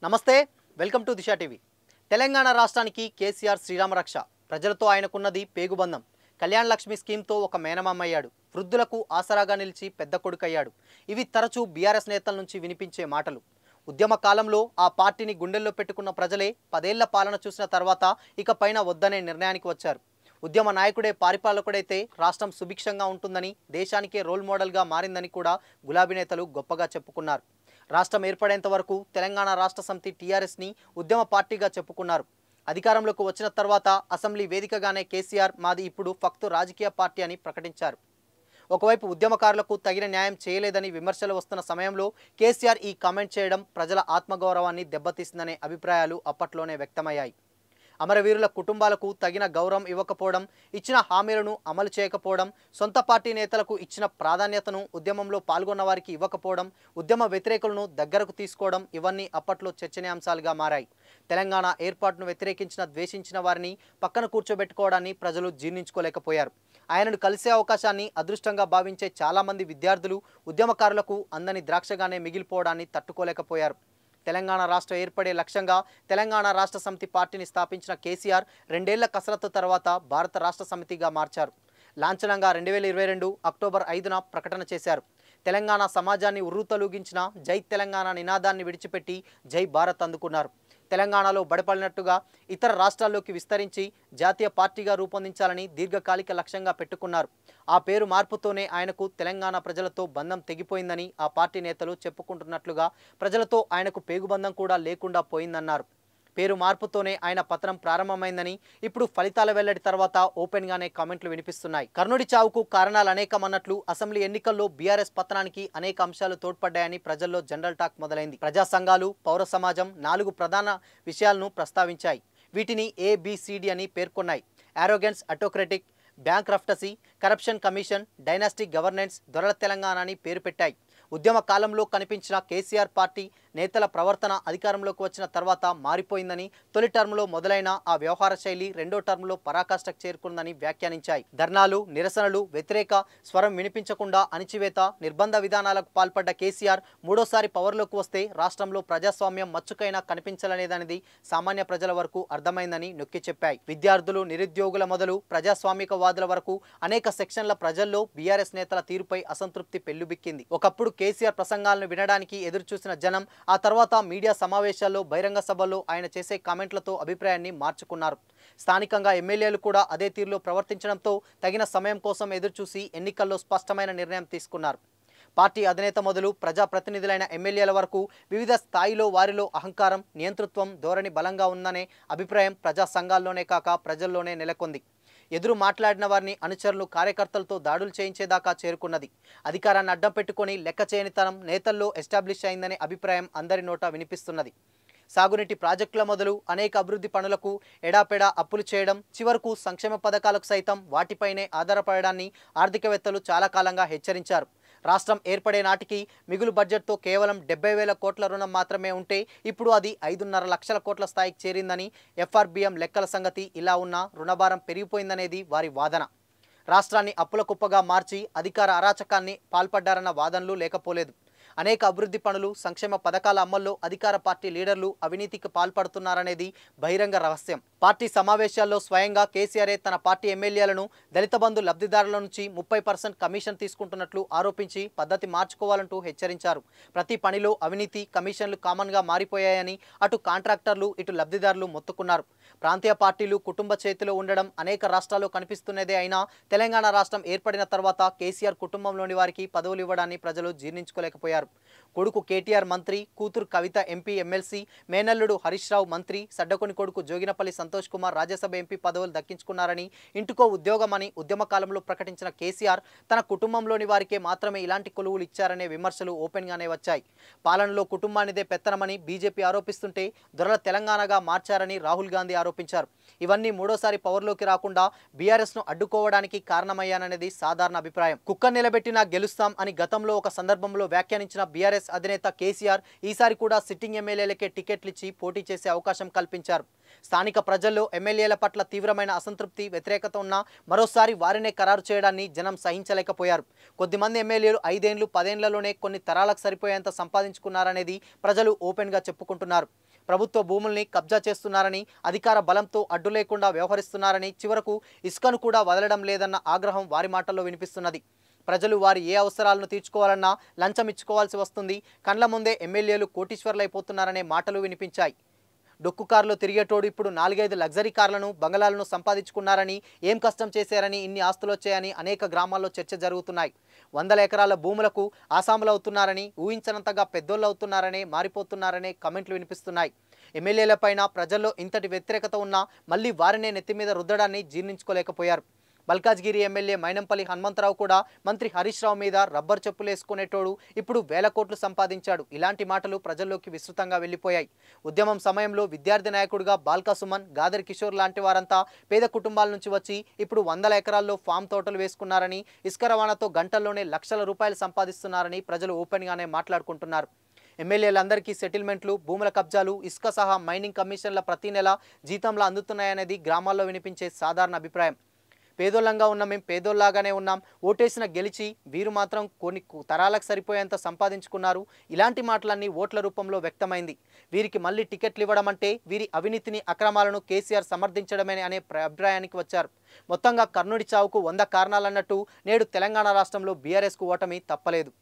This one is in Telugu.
నమస్తే welcome to Disha TV Telangana రాష్ట్రానికి కేసీఆర్ శ్రీరామ రక్ష ప్రజలతో ఆయనకున్నది పేగుబంధం కళ్యాణ లక్ష్మి స్కీమ్తో ఒక మేనమామ అయ్యాడు వృద్ధులకు ఆసరాగా నిలిచి పెద్ద కొడుకయ్యాడు ఇవి తరచూ బీఆర్ఎస్ నేతల నుంచి వినిపించే మాటలు ఉద్యమ కాలంలో ఆ పార్టీని గుండెల్లో పెట్టుకున్న ప్రజలే 10 ఏళ్ల పాలన చూసిన తర్వాత ఇక పైన వద్దనే నిర్ణయానికి వచ్చారు ఉద్యమ నాయకుడే పరిపాలకుడైతే రాష్ట్రం సుభిక్షంగా ఉంటుందని దేశానికే రోల్ మోడల్గా మారిందని కూడా గులాబీ నేతలు గొప్పగా చెప్పుకున్నారు రాష్ట్రం ఏర్పడేంత వరకు తెలంగాణ రాష్ట్ర సమితి టీఆర్ఎస్ని ఉద్యమ పార్టీగా చెప్పుకున్నారు అధికారంలోకి వచ్చిన తర్వాత అసెంబ్లీ వేదికగానే కేసీఆర్ మాది ఇప్పుడు ఫక్తు రాజకీయ పార్టీ అని ప్రకటించారు ఒకవైపు ఉద్యమకారులకు తగిన న్యాయం చేయలేదని విమర్శలు వస్తున్న సమయంలో కేసీఆర్ ఈ కామెంట్ చేయడం ప్రజల ఆత్మగౌరవాన్ని దెబ్బతీసిందనే అభిప్రాయాలు అప్పట్లోనే వ్యక్తమయ్యాయి అమరవీరుల కుటుంబాలకు తగిన గౌరవం ఇవ్వకపోవడం ఇచ్చిన హామీలను అమలు చేయకపోవడం సొంత పార్టీ నేతలకు ఇచ్చిన ప్రాధాన్యతను ఉద్యమంలో పాల్గొన్న వారికి ఇవ్వకపోవడం ఉద్యమ వ్యతిరేకులను దగ్గరకు తీసుకోవడం ఇవన్నీ అప్పట్లో చర్చనీయాంశాలుగా మారాయి తెలంగాణ ఏర్పాటును వ్యతిరేకించిన ద్వేషించిన వారిని పక్కన కూర్చోబెట్టుకోవడాన్ని ప్రజలు జీర్ణించుకోలేకపోయారు ఆయనను కలిసే అవకాశాన్ని అదృష్టంగా భావించే చాలామంది విద్యార్థులు ఉద్యమకారులకు అందని ద్రాక్షగానే మిగిలిపోవడాన్ని తట్టుకోలేకపోయారు తెలంగాణ రాష్ట్ర ఏర్పడే లక్ష్యంగా తెలంగాణ రాష్ట్ర సమితి పార్టీని స్థాపించిన కేసీఆర్ 2 ఏళ్ల కసరత్తు తర్వాత భారత రాష్ట్ర సమితిగా మార్చారు లాంఛనంగా 2022 అక్టోబర్ 5న ప్రకటన చేశారు తెలంగాణ సమాజాన్ని ఉర్రూతలూగించిన జై తెలంగాణ నినాదాన్ని విడిచిపెట్టి జై భారత్ అందుకున్నారు తెలంగాణలో బడపడినట్టుగా ఇతర రాష్ట్రాల్లోకి విస్తరించి జాతీయ పార్టీగా రూపొందించాలని దీర్ఘకాలిక లక్ష్యంగా పెట్టుకున్నారు ఆ పేరు మార్పుతోనే ఆయనకు తెలంగాణ ప్రజలతో బంధం తెగిపోయిందని ఆ పార్టీ నేతలు చెప్పుకుంటున్నట్లుగా ప్రజలతో ఆయనకు పేగుబంధం కూడా లేకుండా పోయిందన్నారు పేరు మార్పుతోనే ఆయన పతనం ప్రారంభమైందని ఇప్పుడు ఫలితాల వెల్లడి తర్వాత ఓపెన్గానే కామెంట్లు వినిపిస్తున్నాయి కర్ణుడి చావుకు కారణాలు అనేకమన్నట్లు అసెంబ్లీ ఎన్నికల్లో బీఆర్ఎస్ పతనానికి అనేక అంశాలు తోడ్పడ్డాయని ప్రజల్లో జనరల్ టాక్ మొదలైంది ప్రజా సంఘాలు పౌర సమాజం 4 ప్రధాన విషయాలను ప్రస్తావించాయి వీటిని ABCD అని పేర్కొన్నాయి arrogance autocratic bankruptcy corruption commission dynastic governance దొరల తెలంగాణ అని పేరు పెట్టాయి ఉద్యమ కాలంలో కనిపించిన కేసీఆర్ పార్టీ నేతల ప్రవర్తన అధికారంలోకి వచ్చిన తర్వాత మారిపోయిందని తొలి టర్మ్లో మొదలైన ఆ వ్యవహార శైలి రెండో టర్మ్లో పరాకాష్ఠకు చేరుకుందని వ్యాఖ్యానించాయి ధర్నాలు నిరసనలు వ్యతిరేక స్వరం వినిపించకుండా అణిచివేత నిర్బంధ విధానాలకు పాల్పడ్డ కేసీఆర్ మూడోసారి పవర్లోకి వస్తే రాష్ట్రంలో ప్రజాస్వామ్యం మచ్చుకైనా కనిపించలేదనేది సామాన్య ప్రజల వరకు అర్థమైందని నొక్కి చెప్పాయి విద్యార్థులు నిరుద్యోగుల మొదలు ప్రజాస్వామికవాదుల వరకు అనేక సెక్షన్ల ప్రజల్లో బీఆర్ఎస్ నేతల తీరుపై అసంతృప్తి పెల్లుబిక్కింది ఒకప్పుడు కేసీఆర్ ప్రసంగాలను వినడానికి ఎదురుచూసిన జనం ఆ తర్వాత మీడియా సమావేశాల్లో బహిరంగ సభల్లో ఆయన చేసే కామెంట్లతో అభిప్రాయాన్ని మార్చుకున్నారు స్థానికంగా ఎమ్మెల్యేలు కూడా అదే తీరులో ప్రవర్తించడంతో తగిన సమయం కోసం ఎదురుచూసి ఎన్నికల్లో స్పష్టమైన నిర్ణయం తీసుకున్నారు పార్టీ అధినేత మొదలు ప్రజాప్రతినిధులైన ఎమ్మెల్యేల వరకు వివిధ స్థాయిలో వారిలో అహంకారం నియంతృత్వం ధోరణి బలంగా ఉందనే అభిప్రాయం ప్రజా సంఘాల్లోనే కాక ప్రజల్లోనే నెలకొంది ఎదురు మాట్లాడిన వారిని అనుచరులు కార్యకర్తలతో దాడులు చేయించేదాకా చేరుకున్నది అధికారాన్ని అడ్డం పెట్టుకొని లెక్క చేయనితనం నేతల్లో ఎస్టాబ్లిష్ అయిందనే అభిప్రాయం అందరి నోటా వినిపిస్తున్నది సాగునీటి ప్రాజెక్టుల మొదలు అనేక అభివృద్ధి పనులకు ఎడాపెడా అప్పులు చేయడం చివరకు సంక్షేమ పథకాలకు సైతం వాటిపైనే ఆధారపడడాన్ని ఆర్థికవేత్తలు చాలా కాలంగా హెచ్చరించారు రాష్ట్రం ఏర్పడే నాటికి మిగులు బడ్జెట్తో కేవలం 70,000 కోట్ల రుణం మాత్రమే ఉంటే ఇప్పుడు అది 5.5 లక్షల కోట్ల స్థాయికి చేరిందని FRBM లెక్కల సంగతి ఇలా ఉన్నా రుణభారం పెరిగిపోయిందనేది వారి వాదన రాష్ట్రాన్ని అప్పుల కుప్పగా మార్చి అధికార అరాచకాన్ని పాల్పడ్డారన్న వాదనలు లేకపోలేదు అనేక అభివృద్ధి పనులు సంక్షేమ పథకాల అమల్లో అధికార పార్టీ లీడర్లు అవినీతికి పాల్పడుతున్నారనేది బహిరంగ రహస్యం పార్టీ సమావేశాల్లో స్వయంగా కేసీఆర్ తన పార్టీ ఎమ్మెల్యేలను దళిత బంధు లబ్ధిదారుల నుంచి 30% కమిషన్ తీసుకుంటున్నట్లు ఆరోపించి పద్ధతి మార్చుకోవాలంటూ హెచ్చరించారు ప్రతి పనిలో అవినీతి కమిషన్లు కామన్గా మారిపోయాయని అటు కాంట్రాక్టర్లు ఇటు లబ్ధిదారులు మొత్తుకున్నారు ప్రాంతీయ పార్టీలు కుటుంబ చేతిలో ఉండడం అనేక రాష్ట్రాల్లో కనిపిస్తున్నదే అయినా తెలంగాణ రాష్ట్రం ఏర్పడిన తర్వాత కేసీఆర్ కుటుంబంలోని వారికి పదవులు ఇవ్వడాన్ని ప్రజలు జీర్ణించుకోలేకపోయారు కొడుకు కేటీఆర్ మంత్రి కూతురు కవిత ఎంపీ ఎమ్మెల్సీ మేనల్లుడు హరీష్ రావు మంత్రి సడ్డకొని కొడుకు జోగినపల్లి సంతోష్ కుమార్ రాజ్యసభ ఎంపీ పదవులు దక్కించుకున్నారని ఇంటికో ఉద్యోగమని ఉద్యమ కాలంలో ప్రకటించిన కేసీఆర్ తన కుటుంబంలోని వారికే మాత్రమే ఇలాంటి కొలువులు ఇచ్చారనే విమర్శలు ఓపెన్గానే వచ్చాయి పాలనలో కుటుంబానిదే పెత్తనమని బీజేపీ ఆరోపిస్తుంటే దొరల తెలంగాణగా మార్చారని రాహుల్ గాంధీ ఆరోపించారు ఇవన్నీ మూడోసారి పవర్లోకి రాకుండా బీఆర్ఎస్ను అడ్డుకోవడానికి కారణమయ్యాననేది సాధారణ అభిప్రాయం కుక్క నిలబెట్టినా గెలుస్తాం అని గతంలో ఒక సందర్భంలో వ్యాఖ్యానించిన బీఆర్ఎస్ అధినేత కేసీఆర్ ఈసారి కూడా సిట్టింగ్ ఎమ్మెల్యేలకే టికెట్లు ఇచ్చి పోటీ చేసే అవకాశం కల్పించారు స్థానిక ప్రజల్లో ఎమ్మెల్యేల పట్ల తీవ్రమైన అసంతృప్తి వ్యతిరేకత ఉన్న మరోసారి వారినే ఖరారు చేయడాన్ని జనం సహించలేకపోయారు కొద్దిమంది ఎమ్మెల్యేలు 5 ఏళ్లు 10 ఏళ్లలోనే కొన్ని తరాలకు సరిపోయేంత సంపాదించుకున్నారనేది ప్రజలు ఓపెన్గా చెప్పుకుంటున్నారు ప్రభుత్వ భూముల్ని కబ్జా చేస్తున్నారని, అధికార బలంతో అడ్డు లేకుండా వ్యవహరిస్తున్నారని, చివరకు ఇసుకను కూడా వదలడం లేదన్న ఆగ్రహం వారి మాటల్లో వినిపిస్తున్నది. ప్రజలు వారి ఏ అవసరాలను తీర్చుకోవాలన్నా లంచం ఇచ్చుకోవాల్సి వస్తుంది. కండ్ల ముందే ఎమ్మెల్యేలు కోటీశ్వర్లైపోతున్నారనే మాటలు వినిపించాయి. డొక్కు కారులో తిరిగేటోడు ఇప్పుడు 4-5 లగ్జరీ కార్లను, బంగళాలను సంపాదించుకున్నారని, ఏం కష్టం చేశారని ఇన్ని ఆస్తులు వచ్చాయని అనేక గ్రామాల్లో చర్చ జరుగుతున్నాయి. 100 ఎకరాల భూములకు ఆసాములు అవుతున్నారని, ఊహించనంతగా పెద్దోళ్ళు అవుతున్నారనే మారిపోతున్నారనే కమెంట్లు వినిపిస్తున్నాయి. ఎమ్మెల్యేలపైన ప్రజల్లో ఇంతటి వ్యతిరేకత ఉన్నా మళ్ళీ వారినే నెత్తిమీద రుద్దడాన్ని జీర్ణించుకోలేకపోయారు. మల్కాజ్గిరి ఎమ్మెల్యే మైనంపల్లి హనుమంతరావు కూడా మంత్రి హరీష్ రావు మీద రబ్బర్ చెప్పులేసుకునేటోడు ఇప్పుడు వేల కోట్లు సంపాదించాడు. ఇలాంటి మాటలు ప్రజల్లోకి విస్తృతంగా వెళ్లిపోయాయి. ఉద్యమం సమయంలో విద్యార్థి నాయకుడిగా బాల్కా సుమన్, గాదర్ కిషోర్ లాంటి వారంతా పేద కుటుంబాల నుంచి వచ్చి ఇప్పుడు 100 ఎకరాల్లో ఫామ్ తోటలు వేసుకున్నారని, ఇసుక రవాణాతో గంటల్లోనే లక్షల రూపాయలు సంపాదిస్తున్నారని ప్రజలు ఓపెన్గానే మాట్లాడుకుంటున్నారు. ఎమ్మెల్యేలందరికీ సెటిల్మెంట్లు, భూముల కబ్జాలు, ఇసుక సహా మైనింగ్ కమిషన్ల ప్రతి నెల జీతంలా అందుతున్నాయనేది గ్రామాల్లో వినిపించే సాధారణ అభిప్రాయం. పేదోళ్ళంగా ఉన్న మేము పేదోళ్ళలాగానే ఉన్నాం, ఓటేసిన గెలిచి వీరు మాత్రం కొన్ని తరాలకు సరిపోయేంత సంపాదించుకున్నారు. ఇలాంటి మాటలన్నీ ఓట్ల రూపంలో వ్యక్తమైంది. వీరికి మళ్ళీ టికెట్లు ఇవ్వడం అంటే వీరి అవినీతిని, అక్రమాలను కేసీఆర్ సమర్థించడమే అనే అభిప్రాయానికి వచ్చారు. మొత్తంగా కర్ణుడి చావుకు 100 కారణాలన్నట్టు నేడు తెలంగాణ రాష్ట్రంలో బీఆర్ఎస్కు ఓటమి తప్పలేదు.